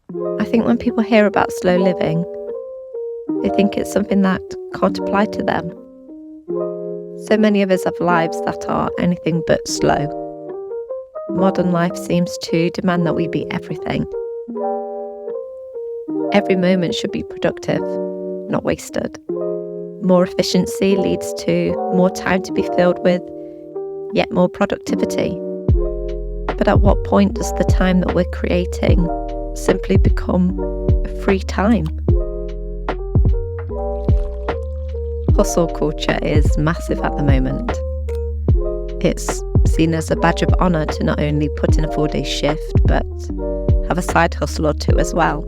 I think when people hear about slow living, they think it's something that can't apply to them. So many of us have lives that are anything but slow. Modern life seems to demand that we be everything. Every moment should be productive, not wasted. More efficiency leads to more time to be filled with, yet more productivity. But at what point does the time that we're creating simply become free time? Hustle culture is massive at the moment. It's seen as a badge of honour to not only put in a 4-day shift, but have a side hustle or two as well.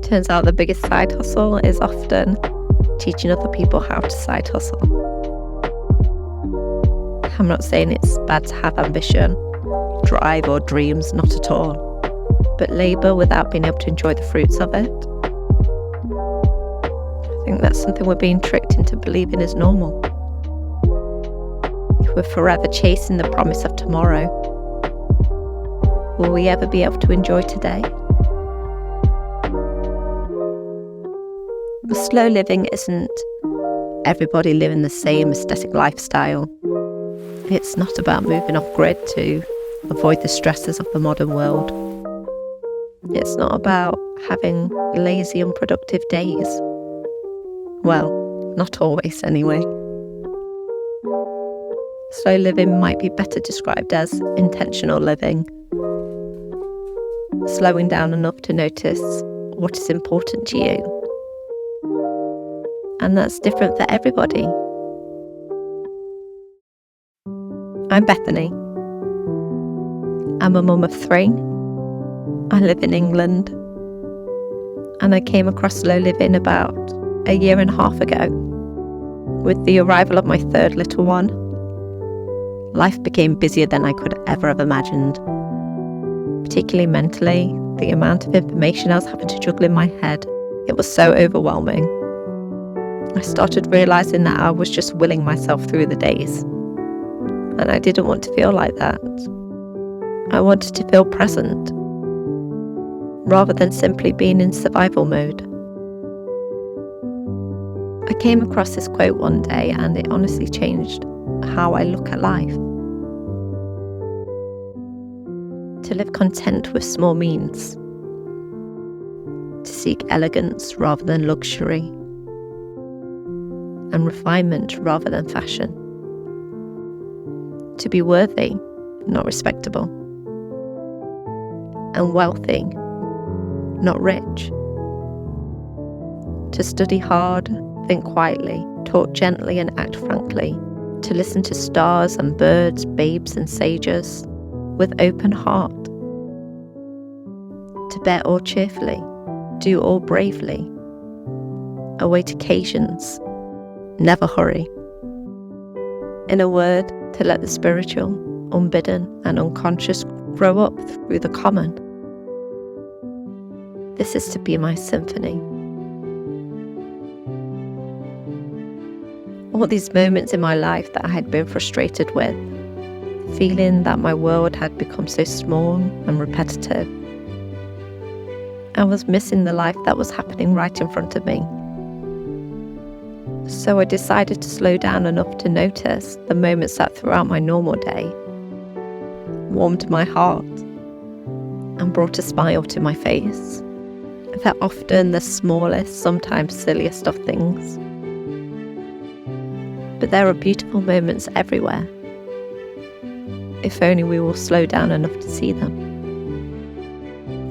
Turns out the biggest side hustle is often teaching other people how to side hustle. I'm not saying it's bad to have ambition, drive or dreams, not at all. But labour without being able to enjoy the fruits of it, I think that's something we're being tricked into believing is normal. If we're forever chasing the promise of tomorrow, will we ever be able to enjoy today? But slow living isn't everybody living the same aesthetic lifestyle. It's not about moving off grid to avoid the stresses of the modern world. It's not about having lazy, unproductive days. Well, not always anyway. Slow living might be better described as intentional living. Slowing down enough to notice what is important to you. And that's different for everybody. I'm Bethany. I'm a mum of 3. I live in England. And I came across slow living about a year and a half ago. With the arrival of my 3rd little one, life became busier than I could ever have imagined. Particularly mentally, the amount of information I was having to juggle in my head, it was so overwhelming. I started realising that I was just willing myself through the days. And I didn't want to feel like that. I wanted to feel present, rather than simply being in survival mode. I came across this quote one day and it honestly changed how I look at life. To live content with small means. To seek elegance rather than luxury. And refinement rather than fashion. To be worthy, not respectable. And wealthy, not rich. To study hard, think quietly, talk gently and act frankly. To listen to stars and birds, babes and sages, with open heart. To bear all cheerfully, do all bravely. Await occasions, never hurry. In a word, to let the spiritual, unbidden and unconscious grow up through the common. This is to be my symphony. All these moments in my life that I had been frustrated with, feeling that my world had become so small and repetitive. I was missing the life that was happening right in front of me. So I decided to slow down enough to notice the moments that throughout my normal day warmed my heart and brought a smile to my face. They're often the smallest, sometimes silliest of things. But there are beautiful moments everywhere, if only we will slow down enough to see them.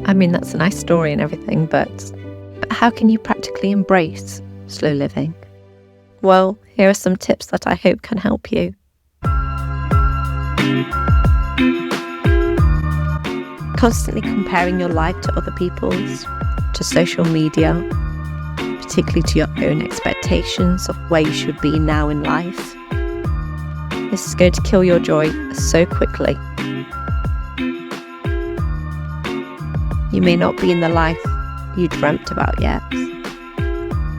I mean, that's a nice story and everything, but how can you practically embrace slow living? Well, here are some tips that I hope can help you. Constantly comparing your life to other people's, to social media, particularly to your own expectations of where you should be now in life. This is going to kill your joy so quickly. You may not be in the life you dreamt about yet,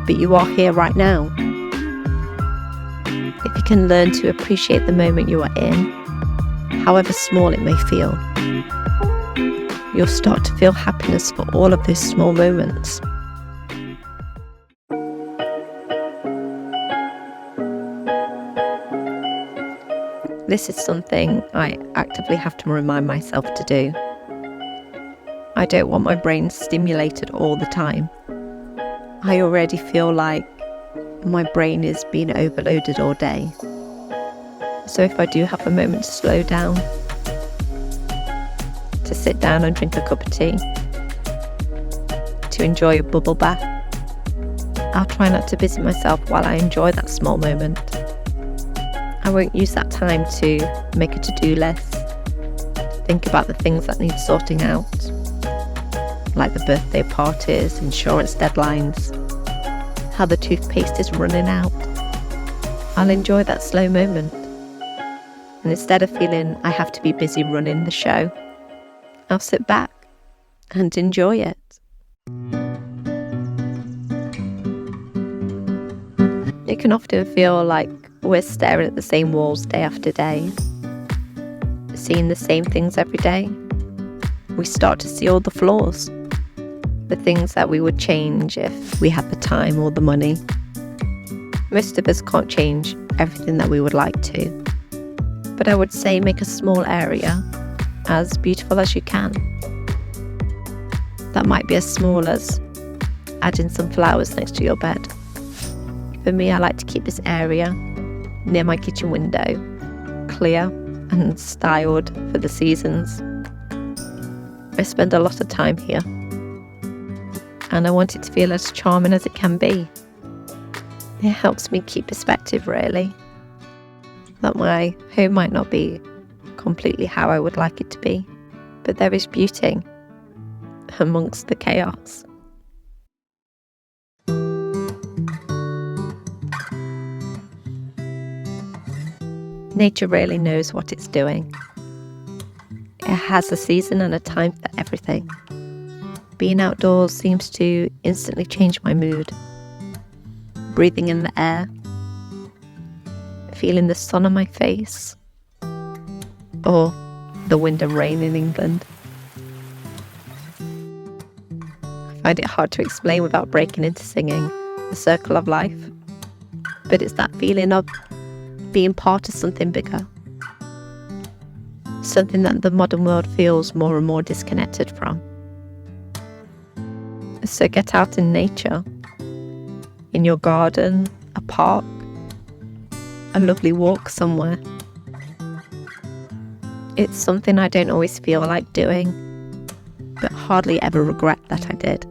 but you are here right now. If you can learn to appreciate the moment you are in, however small it may feel. You'll start to feel happiness for all of those small moments. This is something I actively have to remind myself to do. I don't want my brain stimulated all the time. I already feel like my brain is being overloaded all day. So if I do have a moment to slow down, to sit down and drink a cup of tea, to enjoy a bubble bath, I'll try not to busy myself while I enjoy that small moment. I won't use that time to make a to-do list, think about the things that need sorting out, like the birthday parties, insurance deadlines, how the toothpaste is running out. I'll enjoy that slow moment. And instead of feeling I have to be busy running the show, I'll sit back and enjoy it. It can often feel like we're staring at the same walls day after day, seeing the same things every day. We start to see all the flaws, the things that we would change if we had the time or the money. Most of us can't change everything that we would like to, but I would say make a small area as beautiful as you can. That might be as small as adding some flowers next to your bed. For me, I like to keep this area near my kitchen window clear and styled for the seasons. I spend a lot of time here, and I want it to feel as charming as it can be. It helps me keep perspective, really, that my home might not be completely how I would like it to be, but there is beauty amongst the chaos. Nature really knows what it's doing. It has a season and a time for everything. Being outdoors seems to instantly change my mood. Breathing in the air, feeling the sun on my face, or the wind and rain in England. I find it hard to explain without breaking into singing The Circle of Life, but it's that feeling of being part of something bigger, something that the modern world feels more and more disconnected from. So get out in nature, in your garden, a park, a lovely walk somewhere. It's something I don't always feel like doing, but hardly ever regret that I did.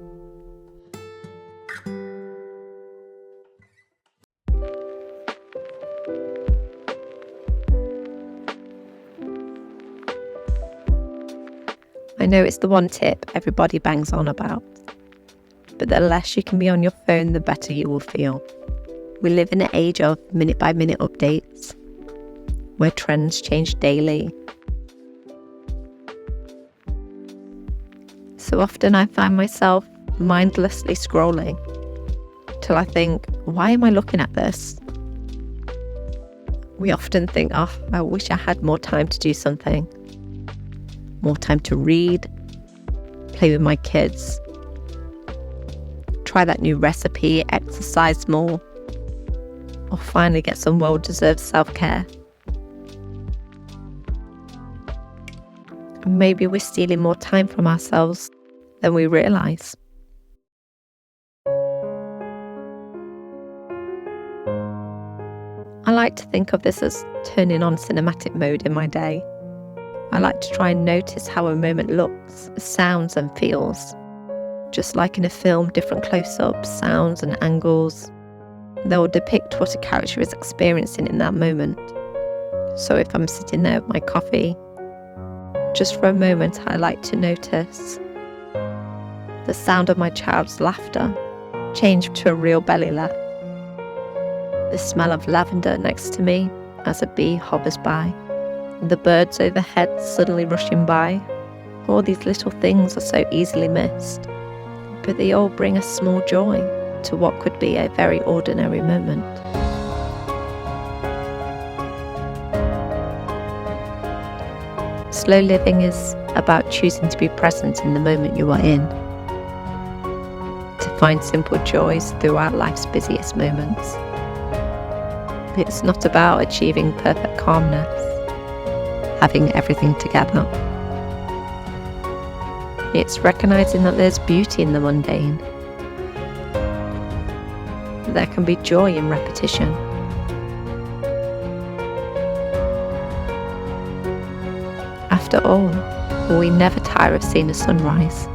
I know it's the one tip everybody bangs on about, but the less you can be on your phone, the better you will feel. We live in an age of minute-by-minute updates, where trends change daily. So often I find myself mindlessly scrolling, till I think, why am I looking at this? We often think, I wish I had more time to do something. More time to read, play with my kids, try that new recipe, exercise more, or finally get some well-deserved self-care. Maybe we're stealing more time from ourselves than we realise. I like to think of this as turning on cinematic mode in my day. I like to try and notice how a moment looks, sounds and feels. Just like in a film, different close-ups, sounds and angles, they will depict what a character is experiencing in that moment. So if I'm sitting there with my coffee, just for a moment I like to notice the sound of my child's laughter change to a real belly laugh. The smell of lavender next to me as a bee hovers by. The birds overhead suddenly rushing by. All these little things are so easily missed, but they all bring a small joy to what could be a very ordinary moment. Slow living is about choosing to be present in the moment you are in, to find simple joys throughout life's busiest moments. It's not about achieving perfect calmness, having everything together. It's recognizing that there's beauty in the mundane. There can be joy in repetition. After all, we never tire of seeing a sunrise.